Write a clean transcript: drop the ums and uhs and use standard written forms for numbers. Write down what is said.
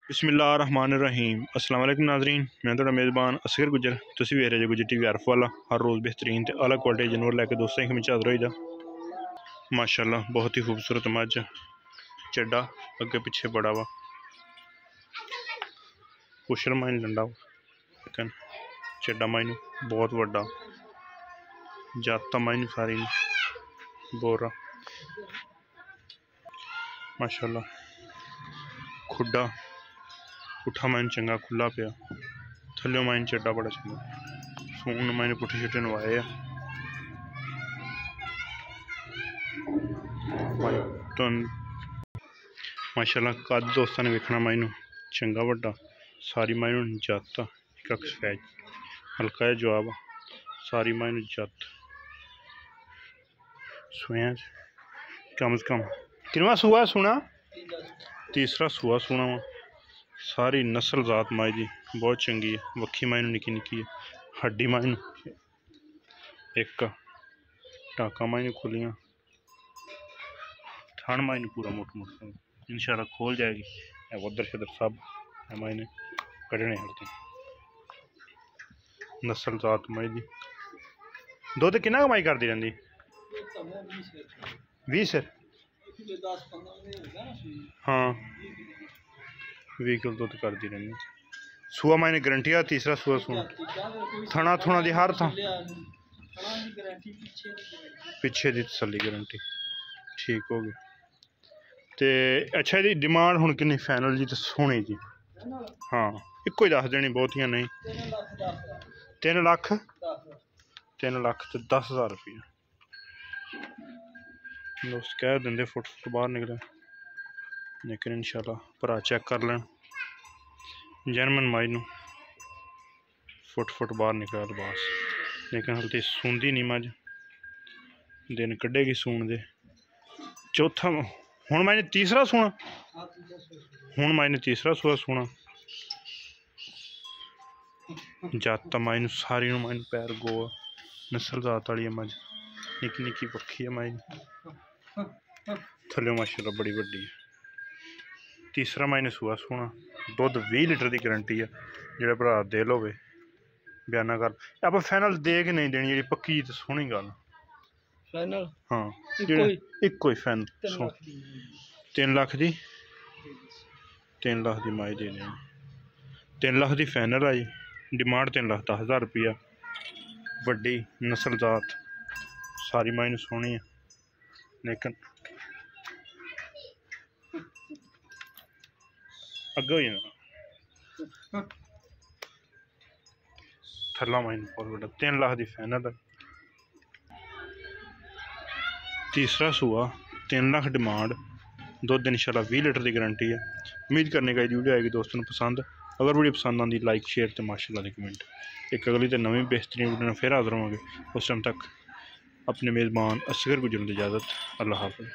बिस्मिल्लाहिर्रहमानिर्रहीम। अस्सलाम वालेकुम नाज़रीन, मैं तुहाडा मेज़बान असगर गुजर। तुसीं वेख रहे जे गुजर टीवी आरफ वाला। हर रोज़ बेहतरीन ते आला क्वालिटी जानवर लैके दोस्तों की हाज़र होई दा। माशाअल्लाह बहुत ही खूबसूरत मझ, चड्डा अगे पिछे बड़ा वा, पुछर माइन डंडा लेकिन चड्डा माइन बहुत वड्डा, जाता माइन सारी बोरा माशाअल्लाह। खुड्डा पुट्ठा माइन चंगा खुला पिया, थल्ले माइन चड्डा बड़ा चंगा, सून माइन पुट्ठे छुट्टे नवाए माशाअल्लाह। कद दोस्तों ने वेखना माइनू चंगा वड्डा, सारी माइनू जत एक सफैद हल्का जहा जवाब, सारी माइनू जत सुया कम से कम किनवा सूआ सुना, तीसरा सूआ सुना वा। सारी नस्ल जात माई दी बहुत चंगी है, वक्खी माइनू निकी निकी है, हड्डी माइनू एक टाका माइनू खुलियां, थन माइनू पूरा मोटा मोटा इंशाल्लाह खोल जाएगी। उधर शदर सब माइने कटने हड़ते नस्ल जात माई दी। दुध किन्ना कमाई करती रही 20 सिर, हाँ 20 किलो दुध करती रही। सूआ मायने गारंटी आ, तीसरा सूआ सुन थना थुना दी हर था पिछे दी तसली गारंटी ठीक हो गया। ते अच्छा जी डिमांड हुण किन्नी फाइनल जी तो सोनी जी, हाँ इको ही दस देनी, बहुतियां नहीं। 3 लाख ते 10,000 रुपया दोस्त कह देंगे, फुट बाहर निकले लेकिन इंशाल्लाह भरा चेक कर लें। जर्मन माई नू फुट बाहर निकला लिबास, लेकिन हल्ती सूंदी नहीं मझ, दिन कढ़ेगी सून दे। चौथा हुण मैंने तीसरा सूना, हुण मैंने तीसरा सूआ सूना, जत माइनू सारी माइनू पैर गोआ, नस्ल जात वाली मझ, निकी निकी पक्खी है माई, थल्ले माशाअल्लाह बड़ी वड्डी है। तीसरा माइने सूआ सोना, दुध 20 लीटर की गारंटी है। जो भरा दिल हो बयाना कर आप फाइनल दे के नहीं देनी, जी पक्की तो सोहनी गल फाइनल, हाँ इको ही फाइनल 3 लाख की, 3 लाख की माई दे देनी, 3 लाख की फाइनल आई। डिमांड 3,10,000 रुपया, वड्डी नस्ल जात सारी माई सोहनी है, लेकिन अगे हो जाना थल्ला माइन बहुत बड़ा। 3 लाख की फाइनल है, तीसरा सूआ 3 लाख डिमांड, दुध इंशाल्लाह 20 लीटर की गारंटी है। उम्मीद करने का वीडियो आएगी दोस्तों को पसंद। अगर वीडियो पसंद आती लाइक शेयर तो माशाअल्लाह कमेंट। एक अगली तो नवी बेहतरीन वीडियो फिर हाजिर होंगे, उस टाइम तक अपने मेज़बान असगर गुजरन की इजाज़त। अल्लाह हाफ़िज़।